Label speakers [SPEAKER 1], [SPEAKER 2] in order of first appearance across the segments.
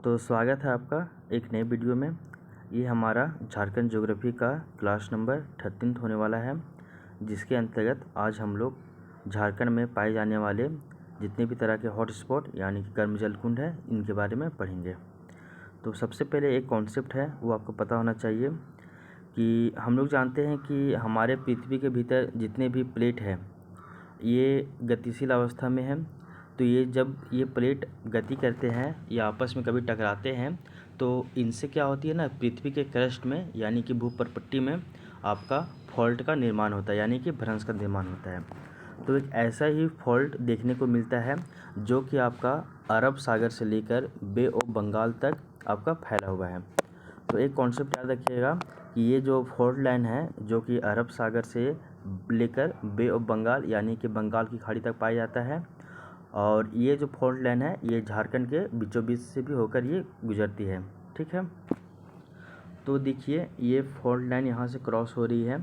[SPEAKER 1] तो स्वागत है आपका एक नए वीडियो में। ये हमारा झारखंड ज्योग्राफी का क्लास नंबर 13 होने वाला है, जिसके अंतर्गत आज हम लोग झारखंड में पाए जाने वाले जितने भी तरह के हॉट स्पॉट यानी कि गर्म जल कुंड है, इनके बारे में पढ़ेंगे। तो सबसे पहले एक कॉन्सेप्ट है वो आपको पता होना चाहिए कि हम लोग जानते हैं कि हमारे पृथ्वी के भीतर जितने भी प्लेट हैं ये गतिशील अवस्था में है। तो ये जब ये प्लेट गति करते हैं या आपस में कभी टकराते हैं तो इनसे क्या होती है ना, पृथ्वी के क्रस्ट में यानी कि भूपर्पट्टी में आपका फॉल्ट का निर्माण होता है, यानी कि भ्रंश का निर्माण होता है। तो एक ऐसा ही फॉल्ट देखने को मिलता है जो कि आपका अरब सागर से लेकर बे ऑफ बंगाल तक आपका फैला हुआ है। तो एक कॉन्सेप्ट याद रखिएगा कि ये जो फॉल्ट लाइन है जो कि अरब सागर से लेकर बे ऑफ बंगाल यानी कि बंगाल की खाड़ी तक पाया जाता है, और ये जो फॉल्ट लाइन है ये झारखंड के बीचों बीच से भी होकर ये गुजरती है। ठीक है, तो देखिए ये फॉल्ट लाइन यहाँ से क्रॉस हो रही है।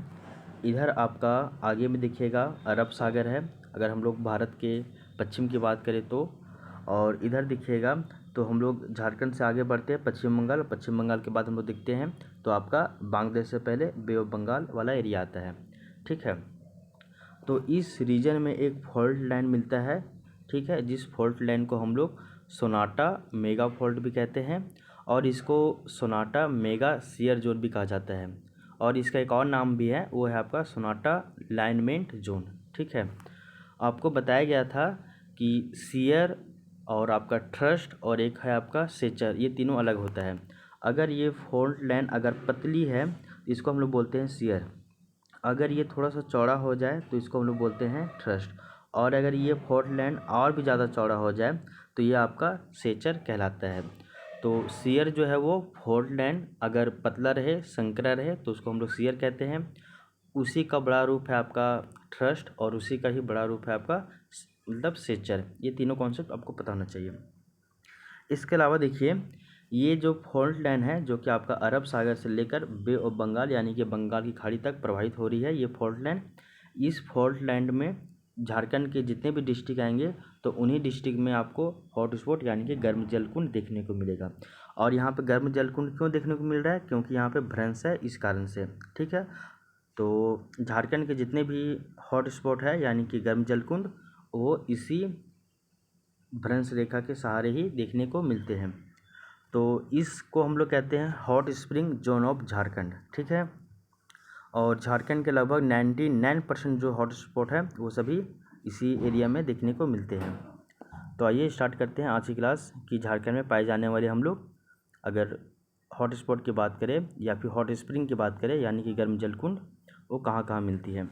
[SPEAKER 1] इधर आपका आगे में देखिएगा अरब सागर है अगर हम लोग भारत के पश्चिम की बात करें तो, और इधर देखिएगा तो हम लोग झारखंड से आगे बढ़ते हैं पश्चिम बंगाल, पश्चिम बंगाल के बाद हम लोग देखते हैं तो आपका बांग्लादेश से पहले बे ऑफ बंगाल वाला एरिया आता है। ठीक है, तो इस रीजन में एक फॉल्ट लाइन मिलता है। ठीक है, जिस फॉल्ट लाइन को हम लोग सोनाटा मेगा फॉल्ट भी कहते हैं और इसको सोनाटा मेगा शियर जोन भी कहा जाता है, और इसका एक और नाम भी है वो है आपका सोनाटा लाइनमेंट जोन। ठीक है, आपको बताया गया था कि शियर और आपका थ्रस्ट और एक है आपका सेचर, ये तीनों अलग होता है। अगर ये फॉल्ट लाइन अगर पतली है इसको हम लोग बोलते हैं शियर, अगर ये थोड़ा सा चौड़ा हो जाए तो इसको हम लोग बोलते हैं थ्रस्ट, और अगर ये फॉल्ट लाइन और भी ज़्यादा चौड़ा हो जाए तो ये आपका सेचर कहलाता है। तो शियर जो है वो फॉल्ट लाइन अगर पतला रहे संकरा रहे तो उसको हम लोग शियर कहते हैं, उसी का बड़ा रूप है आपका थ्रस्ट और उसी का ही बड़ा रूप है आपका मतलब सेचर। ये तीनों कॉन्सेप्ट आपको पता होना चाहिए। इसके अलावा देखिए ये जो फॉल्ट लाइन है जो कि आपका अरब सागर से लेकर बे ऑफ बंगाल यानी कि बंगाल की खाड़ी तक प्रवाहित हो रही है, ये फॉल्ट लाइन, इस फॉल्ट लाइन में झारखंड के जितने भी डिस्ट्रिक्ट आएंगे तो उन्हीं डिस्ट्रिक्ट में आपको हॉट स्पॉट यानी कि गर्म जलकुंड देखने को मिलेगा। और यहाँ पे गर्म जलकुंड क्यों देखने को मिल रहा है, क्योंकि यहाँ पे भ्रंश है इस कारण से। ठीक है, तो झारखंड के जितने भी हॉट स्पॉट है यानी कि गर्म जलकुंड वो इसी भ्रंश रेखा के सहारे ही देखने को मिलते हैं। तो इसको हम लोग कहते हैं hot spring zone of Jharkhand. ठीक है, और झारखंड के लगभग 99% जो हॉट स्पॉट है वो सभी इसी एरिया में देखने को मिलते हैं। तो आइए स्टार्ट करते हैं आज की क्लास कि झारखंड में पाए जाने वाले हम लोग अगर हॉट स्पॉट की बात करें या फिर हॉट स्प्रिंग की बात करें यानी कि गर्म जलकुंड वो कहाँ कहाँ मिलती है।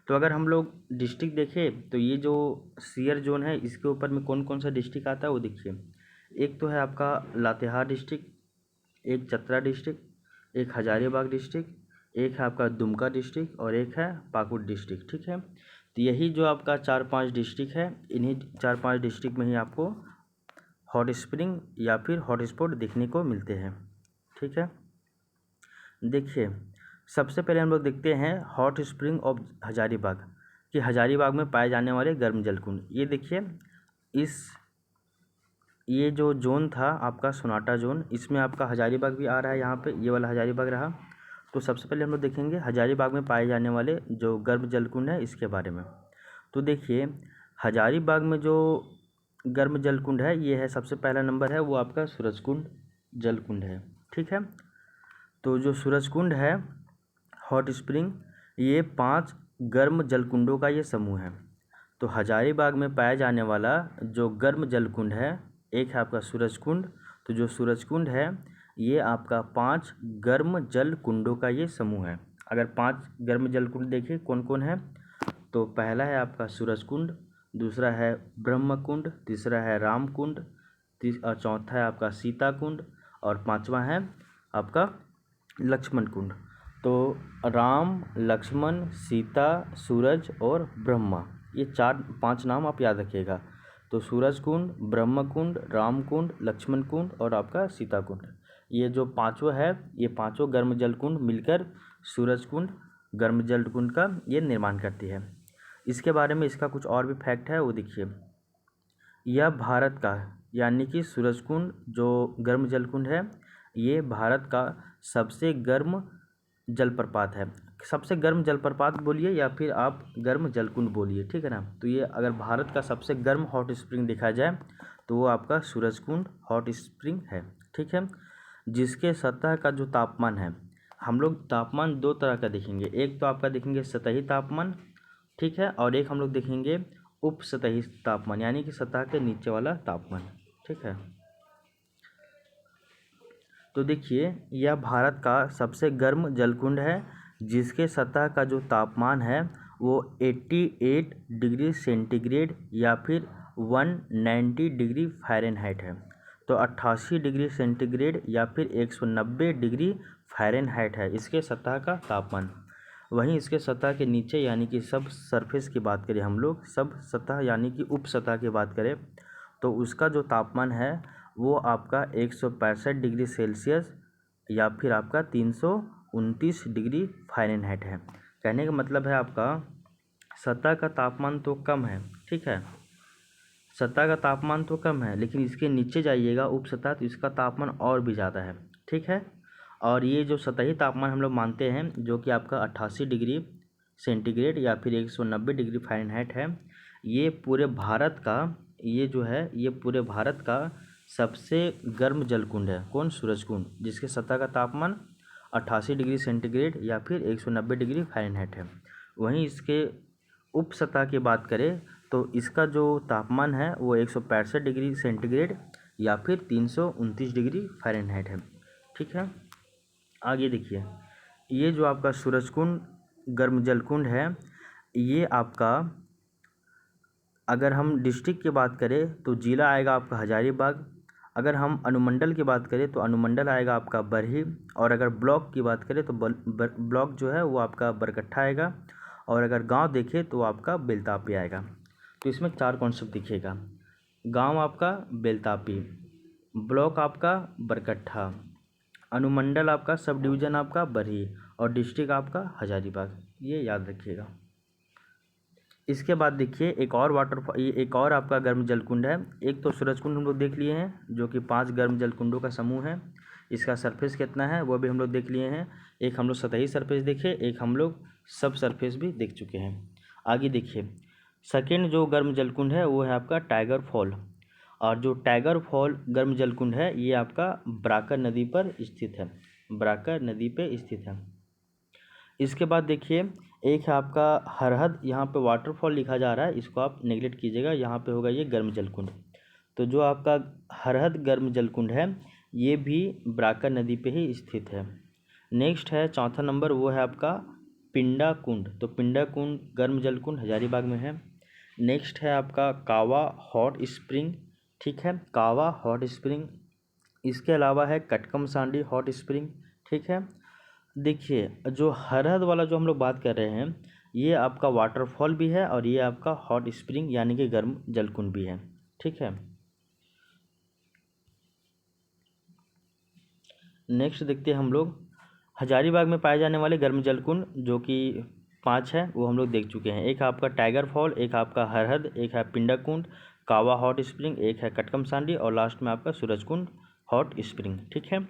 [SPEAKER 1] तो अगर हम लोग डिस्ट्रिक्ट देखें तो ये जो शियर जोन है इसके ऊपर में कौन कौन सा डिस्ट्रिक्ट आता है वो देखिए। एक तो है आपका लातेहार डिस्ट्रिक्ट, एक चतरा डिस्ट्रिक्ट, एक हजारीबाग डिस्ट्रिक्ट, एक है आपका दुमका डिस्ट्रिक्ट और एक है पाकुड़ डिस्ट्रिक्ट। ठीक है, तो यही जो आपका 4-5 डिस्ट्रिक्ट है, इन्हीं 4-5 डिस्ट्रिक्ट में ही आपको हॉट स्प्रिंग या फिर हॉट स्पॉट देखने को मिलते हैं। ठीक है, देखिए सबसे पहले हम लोग देखते हैं हॉट स्प्रिंग ऑफ हजारीबाग कि हजारीबाग में पाए जाने वाले गर्म जलकुंड। ये देखिए ये जो जोन था आपका सोनाटा जोन, इसमें आपका हजारीबाग भी आ रहा है, यहाँ पे ये वाला हजारीबाग रहा। तो सबसे पहले हम लोग देखेंगे हजारीबाग में पाए जाने वाले जो गर्म जलकुंड है इसके बारे में। तो देखिए हजारीबाग में जो गर्म जलकुंड है ये है, सबसे पहला नंबर है वो आपका सूरजकुंड जलकुंड है। ठीक है, तो जो सूरजकुंड है हॉट स्प्रिंग ये 5 गर्म जलकुंडों का ये समूह है। तो हजारीबाग में पाया जाने वाला जो गर्म जलकुंड है एक है आपका सूरजकुंड, तो जो सूरजकुंड है ये आपका 5 गर्म जल कुंडों का ये समूह है। अगर 5 गर्म जल कुंड देखिए कौन कौन है, तो पहला है आपका सूरजकुंड, दूसरा है ब्रह्मकुंड, तीसरा है रामकुंड, और चौथा है आपका सीता कुंड, और पांचवा है आपका लक्ष्मण कुंड। तो राम, लक्ष्मण, सीता, सूरज और ब्रह्मा, ये 4-5 नाम आप याद रखिएगा। तो सूरज कुंड, ब्रह्म कुंड, राम कुंड, लक्ष्मण कुंड और आपका सीता कुंड, ये जो पांचों है ये पांचों गर्म जल कुंड मिलकर सूरज कुंड गर्म जल कुंड का ये निर्माण करती है। इसके बारे में इसका कुछ और भी फैक्ट है वो देखिए। यह भारत का यानी कि सूरजकुंड जो गर्म जलकुंड है, ये भारत का सबसे गर्म जलप्रपात है। सबसे गर्म जलप्रपात बोलिए या फिर आप गर्म जलकुंड बोलिए, ठीक है ना। तो ये अगर भारत का सबसे गर्म हॉट स्प्रिंग देखा जाए तो वो आपका सूरजकुंड हॉट स्प्रिंग है, ठीक है। जिसके सतह का जो तापमान है, हम लोग तापमान दो तरह का देखेंगे। एक तो आपका देखेंगे सतही तापमान, ठीक है, और एक हम लोग देखेंगे उप सतही तापमान, यानी कि सतह के नीचे वाला तापमान, ठीक है। तो देखिए, यह भारत का सबसे गर्म जलकुंड है, जिसके सतह का जो तापमान है वो 88 डिग्री सेंटीग्रेड या फिर 190 डिग्री फ़ारेनहाइट है। तो 88 डिग्री सेंटीग्रेड या फिर 190 डिग्री फ़ारेनहाइट है इसके सतह का तापमान। वहीं इसके सतह के नीचे यानी कि सब सरफेस की बात करें, हम लोग सब सतह यानी कि उप सतह की बात करें, तो उसका जो तापमान है वो आपका 165 डिग्री सेल्सियस या फिर आपका 329 डिग्री फ़ारेनहाइट है। कहने का मतलब है आपका सतह का तापमान तो कम है, ठीक है, सतह का तापमान तो कम है, लेकिन इसके नीचे जाइएगा उप सतह तो इसका तापमान और भी ज़्यादा है, ठीक है। और ये जो सतही तापमान हम लोग मानते हैं जो कि आपका 88 डिग्री सेंटीग्रेड या फिर 190 डिग्री फ़ारेनहाइट है, ये पूरे भारत का, ये जो है ये पूरे भारत का सबसे गर्म जलकुंड है। कौन? सूरजकुंड, जिसके सतह का तापमान 88 डिग्री सेंटीग्रेड या फिर 190 डिग्री फ़ारेनहाइट है। वहीं इसके उप सतह की बात करें तो इसका जो तापमान है वो 165 डिग्री सेंटीग्रेड या फिर 329 डिग्री फ़ारेनहाइट है, ठीक है। आगे देखिए, ये जो आपका सूरजकुंड गर्म जलकुंड है, ये आपका अगर हम डिस्ट्रिक्ट की बात करें तो ज़िला आएगा आपका हजारीबाग। अगर हम अनुमंडल की बात करें तो अनुमंडल आएगा आपका बरही। और अगर ब्लॉक की बात करें तो ब्लॉक जो है वो आपका बरकट्ठा आएगा। और अगर गांव देखें तो आपका बेलतापी आएगा। तो इसमें चार कॉन्सेप्ट दिखेगा, गांव आपका बेलतापी, ब्लॉक आपका बरकट्ठा, अनुमंडल आपका सब डिवीज़न आपका बरही और डिस्ट्रिक्ट आपका हजारीबाग, ये याद रखिएगा। इसके बाद देखिए एक और वाटरफॉल, ये एक और आपका गर्म जलकुंड है। एक तो सूरजकुंड हम लोग देख लिए हैं जो कि 5 गर्म जलकुंडों का समूह है। इसका सरफेस कितना है वो भी हम लोग देख लिए हैं। एक हम लोग सतही सरफेस देखे, एक हम लोग सब सरफेस भी देख चुके हैं। आगे देखिए, सेकेंड जो गर्म जलकुंड है वो है आपका टाइगर फॉल। और जो टाइगर फॉल गर्म जलकुंड है ये आपका बराकर नदी पर स्थित है, बराकर नदी पे स्थित है। इसके बाद देखिए एक है आपका हरहद, यहाँ पे वाटरफॉल लिखा जा रहा है, इसको आप नेगलेक्ट कीजिएगा, यहाँ पे होगा ये गर्म जलकुंड। तो जो आपका हरहद गर्म जलकुंड है ये भी बराकर नदी पे ही स्थित है। नेक्स्ट है चौथा नंबर, वो है आपका पिंडा कुंड। तो पिंडा कुंड गर्म जलकुंड हजारीबाग में है। नेक्स्ट है आपका कावा हॉट स्प्रिंग, ठीक है, कावा हॉट स्प्रिंग। इसके अलावा है कटकम सांडी हॉट स्प्रिंग, ठीक है। देखिए जो हरहद वाला जो हम लोग बात कर रहे हैं ये आपका वाटरफॉल भी है और ये आपका हॉट स्प्रिंग यानी कि गर्म जलकुंड भी है, ठीक है। नेक्स्ट देखते हैं हम लोग हजारीबाग में पाए जाने वाले गर्म जलकुंड जो कि 5 है वो हम लोग देख चुके हैं। एक आपका टाइगर फॉल, एक आपका हरहद, एक है पिंडा कुंड, कावा हॉट स्प्रिंग, एक है कटकम सांडी और लास्ट में आपका सूरजकुंड हॉट स्प्रिंग, ठीक है।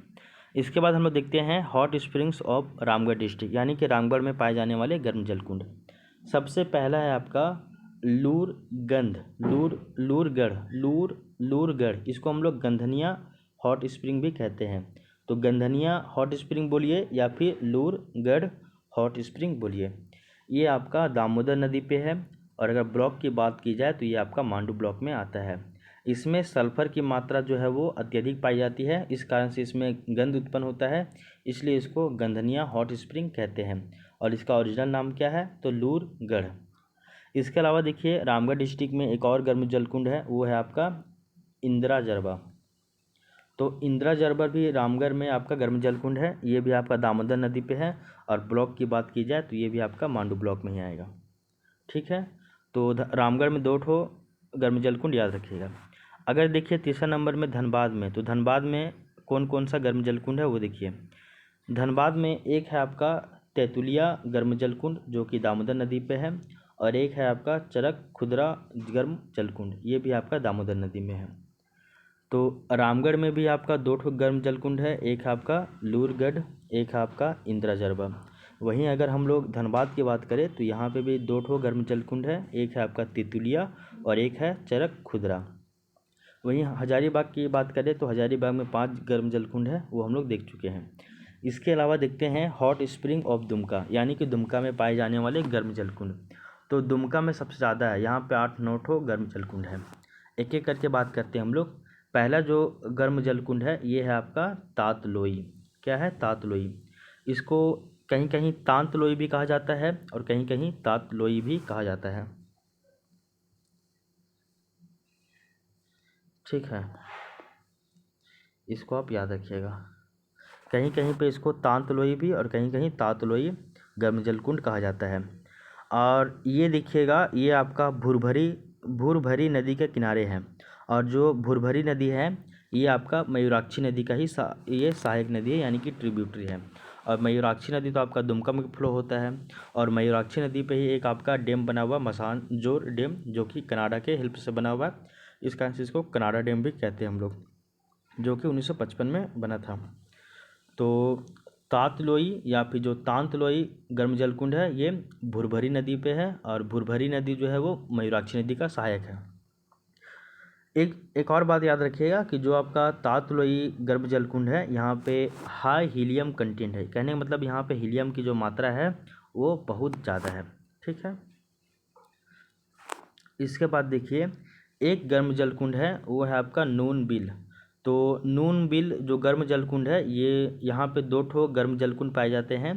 [SPEAKER 1] इसके बाद हम लोग देखते हैं hot springs of Ramgarh district, यानी कि रामगढ़ में पाए जाने वाले गर्म जलकुंड। सबसे पहला है आपका लूरगंध, लूरगढ़, इसको हम लोग गंधनिया हॉट स्प्रिंग भी कहते हैं। तो गंधनिया हॉट स्प्रिंग बोलिए या फिर लूरगढ़ हॉट स्प्रिंग बोलिए। ये आपका दामोदर नदी पे है। और अगर ब्लॉक की बात की जाए तो ये आपका मांडू ब्लॉक में आता है। इसमें सल्फ़र की मात्रा जो है वो अत्यधिक पाई जाती है, इस कारण से इसमें गंध उत्पन्न होता है, इसलिए इसको गंधनिया हॉट स्प्रिंग कहते हैं। और इसका ओरिजिनल नाम क्या है? तो लूरगढ़। इसके अलावा देखिए रामगढ़ डिस्ट्रिक्ट में एक और गर्म जलकुंड है, वो है आपका इंदिरा जरबा। तो इंदिरा जरबा भी रामगढ़ में आपका गर्म जलकुंड है, ये भी आपका दामोदर नदी पे है। और ब्लॉक की बात की जाए तो ये भी आपका मांडू ब्लॉक में ही आएगा, ठीक है। तो रामगढ़ में 2 ठो गर्म जलकुंड याद रखिएगा। अगर देखिए तीसरा नंबर में धनबाद में, तो धनबाद में कौन कौन सा गर्म जलकुंड है वो देखिए। धनबाद में एक है आपका तेंतुलिया गर्म जलकुंड जो कि दामोदर नदी पे है। और एक है आपका चरक खुदरा गर्म जलकुंड, ये भी आपका दामोदर नदी में है। तो रामगढ़ में भी आपका 2 ठो गर्म जलकुंड है, एक है आपका लूरगढ़, एक है आपका इंदिरा जरबा। वहीं अगर हम लोग धनबाद की बात करें तो यहाँ पे भी 2 ठो गर्म जलकुंड है, एक है आपका तितुलिया और एक है चरक खुदरा। वहीं हजारीबाग की बात करें तो हजारीबाग में 5 गर्म जलकुंड है, वो हम लोग देख चुके हैं। इसके अलावा देखते हैं हॉट स्प्रिंग ऑफ दुमका, यानी कि दुमका में पाए जाने वाले गर्म जलकुंड। तो दुमका में सबसे ज़्यादा है, यहाँ पे 8-9 ठो गर्म जलकुंड है। एक एक करके बात करते हैं हम लोग। पहला जो गर्म जलकुंड है ये है आपका तातलोई। क्या है? तातलोई। इसको कहीं कहीं तांतलोई भी कहा जाता है और कहीं कहीं तातलोई भी कहा जाता है। ठीक है, इसको आप याद रखिएगा। कहीं कहीं पे इसको तांतलोई भी और कहीं कहीं तातलोई गर्म जलकुंड कहा जाता है। और ये देखिएगा, ये आपका भूरभरी नदी के किनारे है। और जो भूरभरी नदी है ये आपका मयूराक्षी नदी का ही ये सहायक नदी है, यानी कि ट्रिब्यूटरी है। और मयूराक्षी नदी तो आपका दुमका में फ्लो होता है। और मयूराक्षी नदी पे ही एक आपका डैम बना हुआ, मसानजोर डैम, जो कि कनाडा के हेल्प से बना हुआ है। इस कारण से इसको कनाडा डैम भी कहते हैं हम लोग, जो कि 1955 में बना था। तो तातलोई या फिर जो तांतलोई गर्म जलकुंड है ये भुरभरी नदी पे है, और भुरभरी नदी जो है वो मयूराक्षी नदी का सहायक है। एक और बात याद रखिएगा कि जो आपका तातलोई गर्म जलकुंड है यहाँ पे हाई हीलियम कंटेंट है। कहने का मतलब यहाँ पे हीलियम की जो मात्रा है वो बहुत ज़्यादा है। ठीक है, इसके बाद देखिए एक गर्म जलकुंड है, वो है आपका नून बिल। तो नून बिल जो गर्म जलकुंड है ये यहाँ पे 2 ठो गर्म जलकुंड पाए जाते हैं,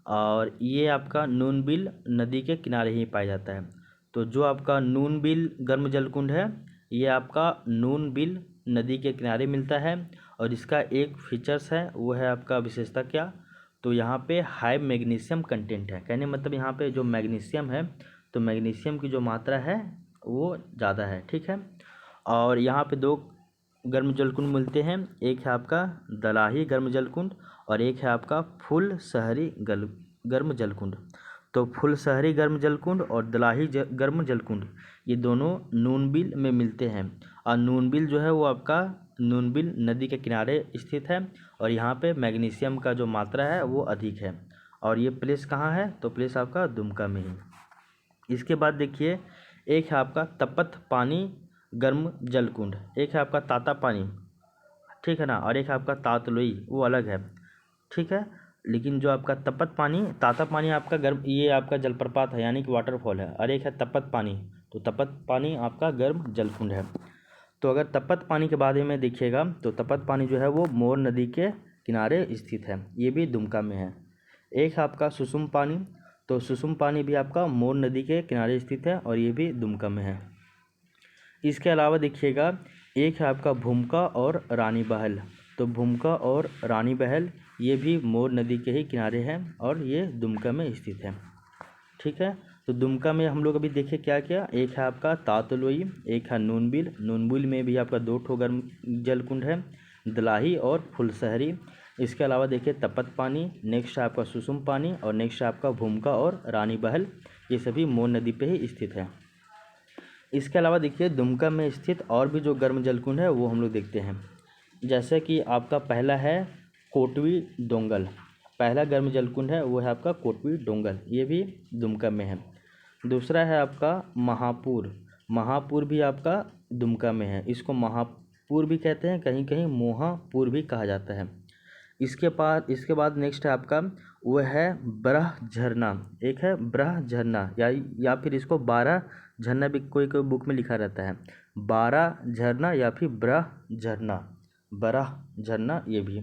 [SPEAKER 1] और ये आपका नून बिल नदी के किनारे ही पाया जाता है। तो जो आपका नून बिल गर्म जलकुंड है ये आपका नून बिल नदी के किनारे मिलता है। और इसका एक फीचर्स है, वो है आपका विशेषता क्या, तो यहाँ पे हाई मैग्नीशियम कंटेंट है। कहने मतलब यहाँ पे जो मैग्नीशियम है, तो मैग्नीशियम की जो मात्रा है वो ज़्यादा है। ठीक है, और यहाँ पे 2 गर्म जलकुंड मिलते हैं, एक है आपका दलाही गर्म जलकुंड और एक है आपका फुल शहरी गर्म जलकुंड। तो फुल शहरी गर्म जलकुंड और दलाही गर्म जलकुंड ये दोनों नूनबिल में मिलते हैं। और नूनबिल जो है वो आपका नूनबिल नदी के किनारे स्थित है, और यहाँ पे मैग्नीशियम का जो मात्रा है वो अधिक है। और ये प्लेस कहाँ है, तो प्लेस आपका दुमका में ही। इसके बाद देखिए एक है आपका तपत पानी गर्म जलकुंड, एक है आपका ताता पानी, ठीक है ना, और एक है आपका तातलोई, वो अलग है। ठीक है, लेकिन जो आपका तपत पानी, ताता पानी आपका गर्म, ये आपका जलप्रपात है यानी कि वाटरफॉल है, और एक है तपत पानी, तो तपत पानी आपका गर्म जलकुंड है। तो अगर तपत पानी के बारे में देखिएगा तो तपत पानी जो है वो मोर नदी के किनारे स्थित है, ये भी दुमका में है। एक है आपका सुसुम पानी, तो सुसुम पानी भी आपका मोर नदी के किनारे स्थित है और ये भी दुमका में है। इसके अलावा देखिएगा एक है आपका भूमका और रानी बहल, तो भूमका और रानी बहल ये भी मोर नदी के ही किनारे हैं और ये दुमका में स्थित है। ठीक है, तो दुमका में हम लोग अभी देखे क्या क्या, एक है आपका तातलोई, एक है नूनबिल। नूनबिल में भी आपका 2 ठो गर्म जलकुंड है, दलाही और फुलशहरी। इसके अलावा देखिए तपत पानी, नेक्स्ट है आपका सुसुम पानी, और नेक्स्ट है आपका भूमका और रानी बहल, ये सभी मोर नदी पे ही स्थित है। इसके अलावा देखिए दुमका में स्थित और भी जो गर्म जलकुंड है वो हम लोग देखते हैं। जैसे कि आपका पहला है कोटवी डोंगल, पहला गर्म जलकुंड है वो है आपका कोटवी डोंगल, ये भी दुमका में है। दूसरा है आपका महापुर, महापुर भी आपका दुमका में है, इसको महापुर भी कहते हैं, कहीं कहीं मोहापुर भी कहा जाता है। इसके बाद नेक्स्ट है आपका वो है ब्रह झरना, एक है ब्रह झरना या फिर इसको 12 झरना भी कोई कोई बुक में लिखा रहता है, 12 झरना या फिर ब्रह झरना ये भी।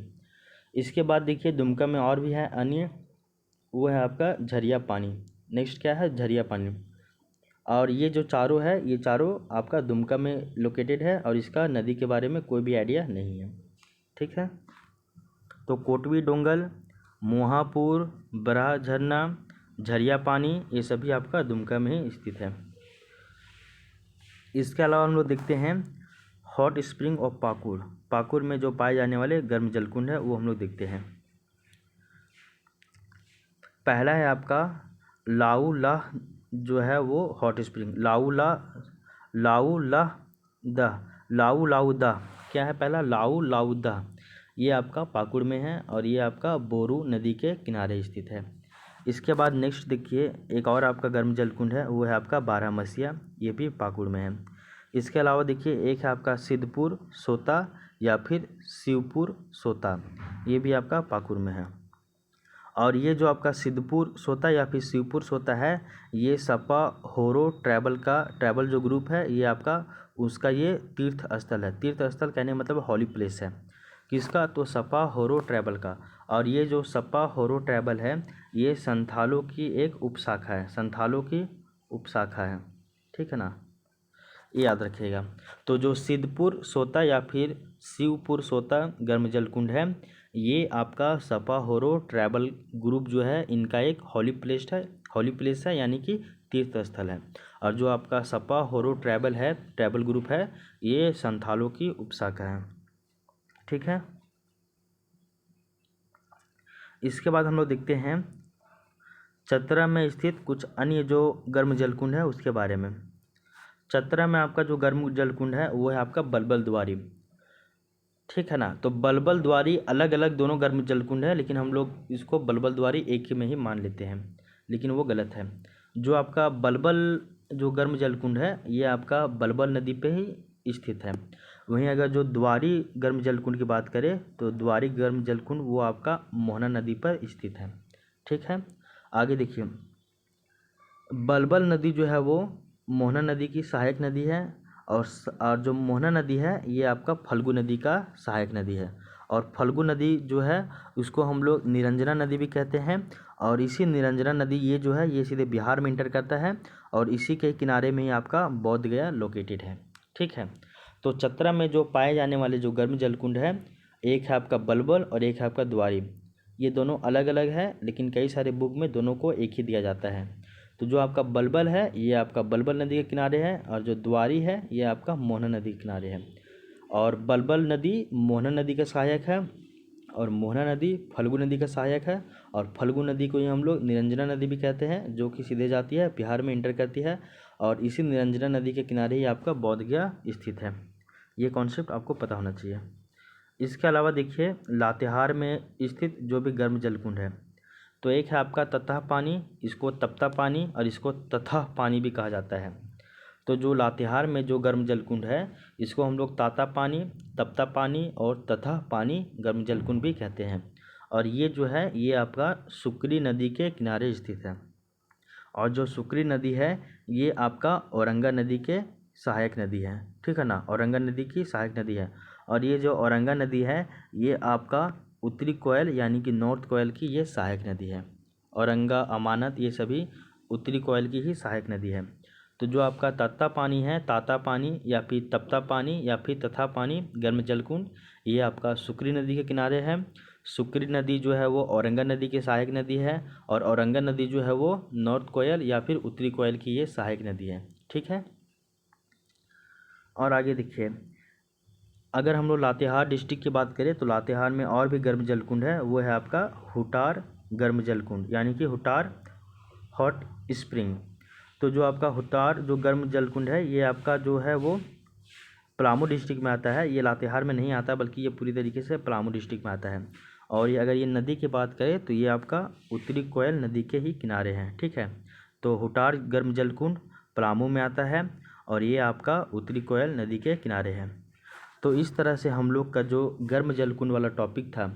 [SPEAKER 1] इसके बाद देखिए दुमका में और भी है अन्य, वो है आपका झरिया पानी। नेक्स्ट क्या है, झरिया पानी। और ये जो चारों है ये चारों आपका दुमका में लोकेटेड है, और इसका नदी के बारे में कोई भी आइडिया नहीं है। ठीक है, तो कोटवी डोंगल, मोहापुर, बराह झरना, झरिया पानी ये सभी आपका दुमका में ही स्थित है। इसके अलावा हम लोग देखते हैं hot spring of Pakur, Pakur में जो पाए जाने वाले गर्म जलकुंड है वो हम लोग देखते हैं। पहला है आपका लाऊ जो है वो हॉट स्प्रिंग, लाऊ लाऊ दा, क्या है पहला लाऊ लाउदा, ये आपका पाकुड़ में है और ये आपका बोरू नदी के किनारे स्थित है। इसके बाद नेक्स्ट देखिए एक और आपका गर्म जल कुंड है, वो है आपका बारहमसिया, ये भी पाकुड़ में है। इसके अलावा देखिए एक है आपका सिद्धपुर सोता या फिर शिवपुर सोता, ये भी आपका पाकुड़ में है। और ये जो आपका सिद्धपुर सोता या फिर शिवपुर सोता है, ये सपा होरो ट्रैवल जो ग्रुप है, ये आपका उसका ये तीर्थ स्थल है। तीर्थ स्थल कहने का मतलब हॉली प्लेस है। किसका? तो सपा होरो ट्रैवल का। और ये जो सपा होरो ट्रैवल है, ये संथालों की एक उपशाखा है, संथालों की उपशाखा है, ठीक है ना, ये याद रखिएगा। तो जो सिद्धपुर सोता या फिर शिवपुर सोता गर्म जल कुंड है, ये आपका सपा होरो ट्रैवल ग्रुप जो है, इनका एक हॉली प्लेस है यानी कि तीर्थ स्थल है। और जो आपका सपा होरो ट्रैवल ग्रुप है, ये संथालों की उपशाखा है, ठीक है। इसके बाद हम लोग देखते हैं चतरा में स्थित कुछ अन्य जो गर्म जल कुंड है उसके बारे में। चतरा में आपका जो गर्म जल कुंड है वो है आपका बलबल द्वारी, ठीक है ना। तो बलबल द्वारी अलग अलग दोनों गर्म जल कुंड है, लेकिन हम लोग इसको बलबल द्वारी एक ही में ही मान लेते हैं, लेकिन वो गलत है। जो आपका बलबल जो गर्म जल कुंड है, ये आपका बलबल नदी पे ही स्थित है। वहीं अगर जो द्वारी गर्म जल कुंड की बात करें तो द्वारी गर्म जल कुंड वो आपका मोहना नदी पर स्थित है, ठीक है। आगे देखिए, बलबल नदी जो है वो मोहना नदी की सहायक नदी है, और जो मोहना नदी है ये आपका फल्गु नदी का सहायक नदी है। और फल्गु नदी जो है उसको हम लोग निरंजना नदी भी कहते हैं। और इसी निरंजना नदी ये जो है ये सीधे बिहार में इंटर करता है, और इसी के किनारे में ही आपका बोध गया लोकेटेड है, ठीक है। तो चतरा में जो पाए जाने वाले जो गर्म जल कुंड है, एक है आपका बलबल और एक है आपका द्वारी। ये दोनों अलग अलग है, लेकिन कई सारे बुक में दोनों को एक ही दिया जाता है। तो जो आपका बलबल है ये आपका बलबल नदी के किनारे है, और जो द्वारी है ये आपका मोहना नदी के किनारे है। और बलबल नदी मोहना नदी का सहायक है, और मोहना नदी फल्गु नदी का सहायक है। और फल्गु नदी को ही हम लोग निरंजना नदी भी कहते हैं, जो कि सीधे जाती है बिहार में इंटर करती है, और इसी निरंजना नदी के किनारे ही आपका बोध गया स्थित है। ये कॉन्सेप्ट आपको पता होना चाहिए। इसके अलावा देखिए लातेहार में स्थित जो भी गर्म जल कुंड है, तो एक है आपका ततः पानी, इसको तपता पानी और इसको तथा पानी भी कहा जाता है। तो जो लातेहार में जो गर्म जल कुंड है, इसको हम लोग ताता पानी, तपता पानी और तथा पानी गर्म जल कुंड भी कहते हैं। और ये जो है ये आपका सुकरी नदी के किनारे स्थित है। और जो सुकरी नदी है ये आपका औरंगा नदी के सहायक नदी है, ठीक है ना, औरंगा नदी की सहायक नदी है। और ये जो औरंगा नदी है ये आपका उत्तरी कोयल यानी कि नॉर्थ कोयल की ये सहायक नदी है। औरंगा, अमानत, ये सभी उत्तरी कोयल की ही सहायक नदी है। तो जो आपका ताता पानी है, ताता पानी या फिर तपता पानी या फिर तथा पानी गर्म जल कुंड, ये आपका सुकरी नदी के किनारे है। सुकरी नदी जो है वो औरंगा नदी की सहायक नदी है, और औरंगा नदी जो है वो नॉर्थ कोयल या फिर उत्तरी कोयल की ये सहायक नदी है, ठीक है। और आगे देखिए, अगर हम लोग लातेहार डिस्ट्रिक्ट की बात करें तो लातेहार में और भी गर्म जल कुंड है, वो है आपका हुटार गर्म जल कुंड यानी कि हुटार हॉट स्प्रिंग। तो जो आपका हुटार जो गर्म जल कुंड है ये आपका जो है वो पलामू डिस्ट्रिक्ट में आता है। ये लातेहार में नहीं आता, बल्कि ये पूरी तरीके से पलामू डिस्ट्रिक्ट में आता है। और ये अगर ये नदी की बात करें तो ये आपका उत्तरी कोयल नदी के ही किनारे हैं, ठीक है। तो हुटार गर्म जल कुंड पलामू में आता है, और ये आपका उत्तरी कोयल नदी के किनारे है। तो इस तरह से हम लोग का जो गर्म जल कुंड वाला टॉपिक था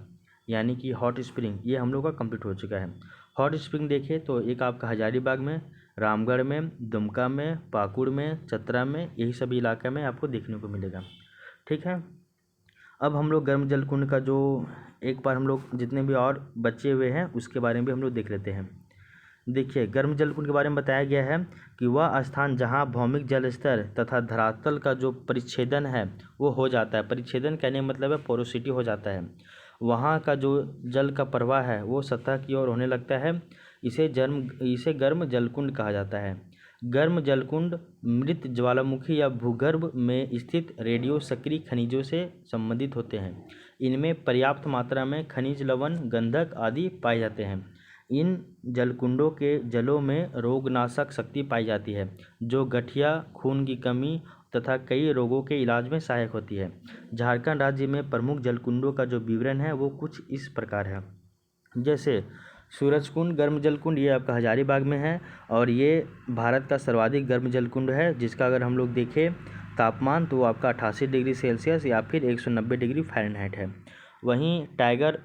[SPEAKER 1] यानी कि हॉट स्प्रिंग, ये हम लोग का कंप्लीट हो चुका है। हॉट स्प्रिंग देखें तो एक आपका हजारीबाग में, रामगढ़ में, दुमका में, पाकुड़ में, चतरा में, यही सभी इलाके में आपको देखने को मिलेगा, ठीक है। अब हम लोग गर्म जल कुंड का जो एक बार हम लोग जितने भी और बचे हुए हैं उसके बारे में भी हम लोग देख लेते हैं। देखिए गर्म जल कुंड के बारे में बताया गया है कि वह स्थान जहाँ भौमिक जल स्तर तथा धरातल का जो परिच्छेदन है वो हो जाता है। परिच्छेदन कहने का मतलब है पोरोसिटी हो जाता है। वहाँ का जो जल का प्रवाह है वो सतह की ओर होने लगता है, इसे गर्म जलकुंड कहा जाता है। गर्म जलकुंड मृत ज्वालामुखी या भूगर्भ में स्थित रेडियो सक्रिय खनिजों से संबंधित होते हैं। इनमें पर्याप्त मात्रा में खनिज लवण, गंधक आदि पाए जाते हैं। इन जलकुंडों के जलों में रोगनाशक शक्ति पाई जाती है, जो गठिया, खून की कमी तथा कई रोगों के इलाज में सहायक होती है। झारखंड राज्य में प्रमुख जलकुंडों का जो विवरण है वो कुछ इस प्रकार है। जैसे सूरजकुंड गर्म जलकुंड, ये आपका हजारीबाग में है और ये भारत का सर्वाधिक गर्म जलकुंड है, जिसका अगर हम लोग देखें तापमान तो वो आपका 88 डिग्री सेल्सियस या फिर 190 डिग्री फ़ारेनहाइट है। वहीं टाइगर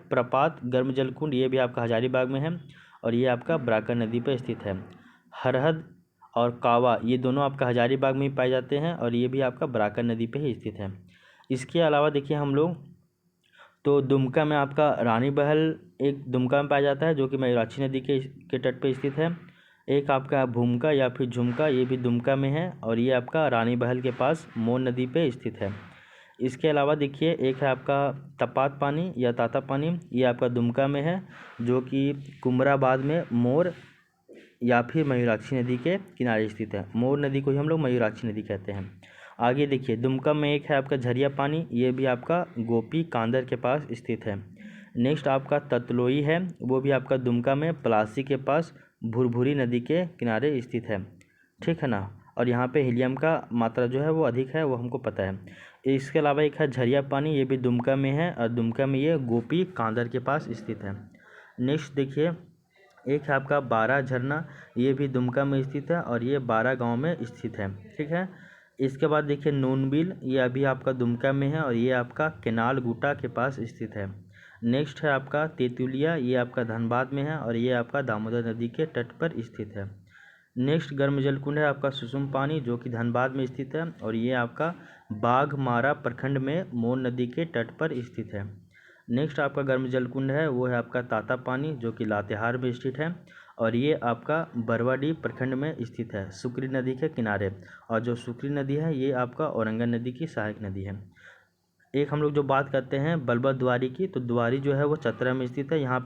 [SPEAKER 1] प्रपात गर्म जलकुंड, ये भी आपका हजारीबाग में है और ये आपका बराकर नदी पर स्थित है। हरहद और कावा, ये दोनों आपका हजारीबाग में ही पाए जाते हैं और ये भी आपका बराकर नदी पे ही स्थित है। इसके अलावा देखिए हम लोग तो दुमका में आपका रानी बहल एक दुमका में पाया जाता है, जो कि मयूराक्षी नदी के तट पे स्थित है। एक आपका भूमका या फिर झुमका, ये भी दुमका में है और ये आपका रानी बहल के पास मोन नदी पे स्थित है। इसके अलावा देखिए एक है आपका तपात पानी या ताता पानी, ये आपका दुमका में है, जो कि कुमराबाद में मोर या फिर मयूराक्षी नदी के किनारे स्थित है। मोर नदी को ही हम लोग मयूराक्षी नदी कहते हैं। आगे देखिए दुमका में एक है आपका झरिया पानी, ये भी आपका गोपी कांदर के पास स्थित है। नेक्स्ट आपका ततलोई है, वो भी आपका दुमका में पलासी के पास भुरभुरी नदी के किनारे स्थित है। ठीक है ना। और यहाँ पे हीलियम का मात्रा जो है वो अधिक है, वो हमको पता है। इसके अलावा एक है झरिया पानी, ये भी दुमका में है और दुमका में ये गोपी कांदर के पास स्थित है। नेक्स्ट देखिए एक है आपका बारा झरना, ये भी दुमका में स्थित है और ये बारा गांव में स्थित है। ठीक है। इसके बाद देखिए नूनबिल, ये अभी आपका दुमका में है और ये आपका केनाल गुटा के पास स्थित है। नेक्स्ट है आपका तेतुलिया, ये आपका धनबाद में है और ये आपका दामोदर नदी के तट पर स्थित है। नेक्स्ट गर्म जलकुंड है आपका सुसुम पानी, जो कि धनबाद में स्थित है और ये आपका बाघमारा प्रखंड में मोन नदी के तट पर स्थित है। नेक्स्ट आपका गर्म जलकुंड है वो है आपका ताता पानी, जो कि लातेहार में स्थित है और ये आपका बरवाडीह प्रखंड में स्थित है सुक्री नदी के किनारे। और जो सुक्री नदी है ये आपका औरंगा नदी की सहायक नदी है। एक हम लोग जो बात करते हैं बलबल द्वारी की, तो द्वारी जो है वो चतरा में स्थित है। यहाँ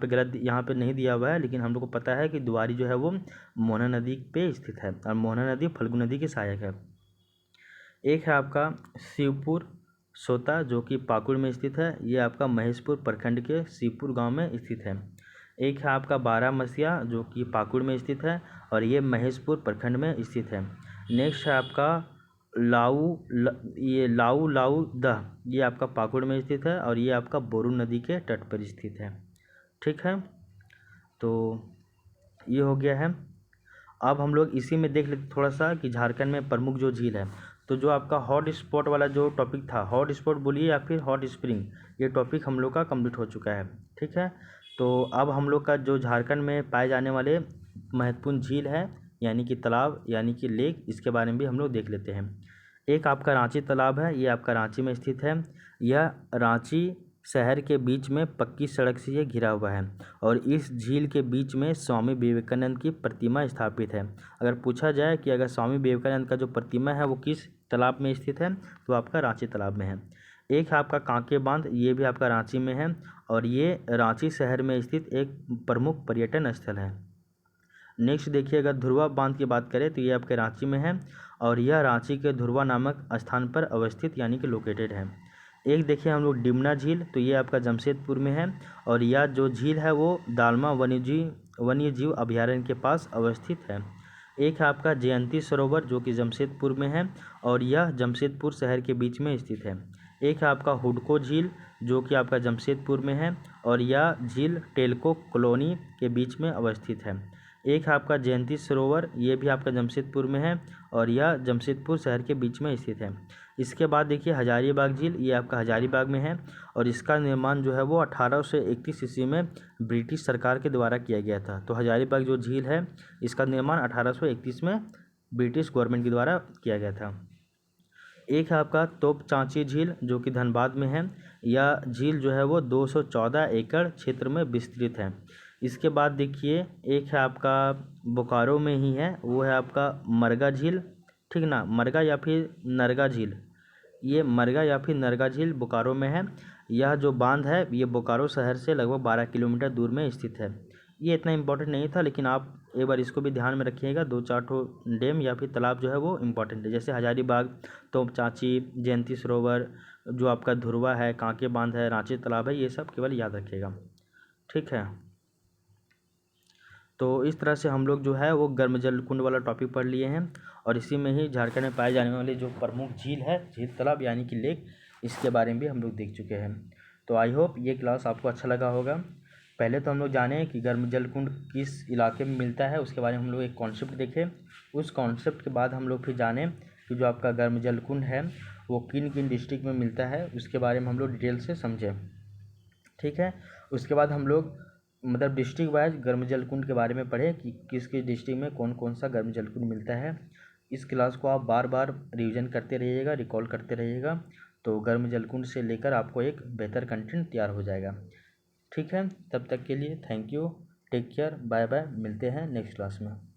[SPEAKER 1] पे नहीं दिया हुआ है, लेकिन हम लोग को पता है कि द्वारी जो है वो मोहना नदी पे स्थित है और मोहना नदी फल्गु नदी की सहायक है। एक है आपका शिवपुर सोता, जो कि पाकुड़ में स्थित है, ये आपका महेशपुर प्रखंड के शिवपुर गांव में स्थित है। एक है आपका बारामसिया, जो कि पाकुड़ में स्थित है और ये महेशपुर प्रखंड में स्थित है। नेक्स्ट है आपका लाऊ दह, ये आपका पाकुड़ में स्थित है और ये आपका बोरू नदी के तट पर स्थित है। ठीक है, तो ये हो गया है। अब हम लोग इसी में देख लेते थोड़ा सा कि झारखंड में प्रमुख जो झील है। तो जो आपका हॉट स्पॉट वाला जो टॉपिक था, हॉट स्पॉट बोलिए या फिर हॉट स्प्रिंग, ये टॉपिक हम लोग का कंप्लीट हो चुका है। ठीक है, तो अब हम लोग का जो झारखंड में पाए जाने वाले महत्वपूर्ण झील है यानी कि तालाब यानी कि लेक, इसके बारे में भी हम लोग देख लेते हैं। एक आपका रांची तालाब है, ये आपका रांची में स्थित है। यह रांची शहर के बीच में पक्की सड़क से ये घिरा हुआ है और इस झील के बीच में स्वामी विवेकानंद की प्रतिमा स्थापित है। अगर पूछा जाए कि अगर स्वामी विवेकानंद का जो प्रतिमा है वो किस तालाब में स्थित है, तो आपका रांची तालाब में है। एक है आपका कांके बांध, ये भी आपका रांची में है और ये रांची शहर में स्थित एक प्रमुख पर्यटन स्थल है। नेक्स्ट देखिए अगर ध्रुवा बांध की बात करें तो ये आपके रांची में है और यह रांची के ध्रुवा नामक स्थान पर अवस्थित यानी कि लोकेटेड है। एक देखिए हम लोग डिमना झील, तो ये आपका जमशेदपुर में है और यह जो झील है वो दालमा वन्यजीव अभयारण्य के पास अवस्थित है। एक है आपका जयंती सरोवर, जो कि जमशेदपुर में है और यह जमशेदपुर शहर के बीच में स्थित है। एक है आपका हुडको झील, जो कि आपका जमशेदपुर में है और यह झील टेलको कॉलोनी के बीच में अवस्थित है। एक है आपका जयंती सरोवर, ये भी आपका जमशेदपुर में है और यह जमशेदपुर शहर के बीच में स्थित है। इसके बाद देखिए हजारीबाग झील, ये आपका हजारीबाग में है और इसका निर्माण जो है वो 1831 ईस्वी में ब्रिटिश सरकार के द्वारा किया गया था। तो हजारीबाग जो झील है इसका निर्माण 1831 में ब्रिटिश गवर्नमेंट के द्वारा किया गया था। एक है आपका तोपचांची झील, जो कि धनबाद में है। यह झील जो है वो 214 एकड़ क्षेत्र में विस्तृत है। इसके बाद देखिए एक है आपका बोकारो में ही है, वो है आपका मरगा झील। ठीक ना, मरगा या फिर नरगा झील, ये मरगा या फिर नरगा झील बोकारो में है। यह जो बांध है ये बोकारो शहर से लगभग 12 किलोमीटर दूर में स्थित है। ये इतना इम्पोर्टेंट नहीं था, लेकिन आप एक बार इसको भी ध्यान में रखिएगा। 2-4 ठो डैम या फिर तालाब जो है वो इम्पोर्टेंट है, जैसे हजारीबाग, तोपचांची, जयंती सरोवर, जो आपका धुरवा है, कांके बांध है, रांची तालाब है, ये सब केवल याद रखिएगा। ठीक है, तो इस तरह से हम लोग जो है वो गर्म जल कुंड वाला टॉपिक पढ़ लिए हैं और इसी में ही झारखंड में पाए जाने वाले जो प्रमुख झील है, झील तालाब यानी कि लेक, इसके बारे में भी हम लोग देख चुके हैं। तो आई होप ये क्लास आपको अच्छा लगा होगा। पहले तो हम लोग जाने कि गर्म जल कुंड किस इलाके में मिलता है, उसके बारे में हम लोग एक कॉन्सेप्ट देखें। उस कॉन्सेप्ट के बाद हम लोग फिर जाने कि जो आपका गर्म जल कुंड है वो किन किन डिस्ट्रिक्ट में मिलता है, उसके बारे में हम लोग डिटेल से समझें। ठीक है, उसके बाद हम लोग मतलब डिस्ट्रिक्ट वाइज गर्म जल कुंड के बारे में पढ़े कि किस किस डिस्ट्रिक्ट में कौन कौन सा गर्म जल कुंड मिलता है। इस क्लास को आप बार बार रिवीजन करते रहिएगा, रिकॉल करते रहिएगा, तो गर्म जल कुंड से लेकर आपको एक बेहतर कंटेंट तैयार हो जाएगा। ठीक है, तब तक के लिए thank you, take care, bye bye, मिलते हैं नेक्स्ट क्लास में।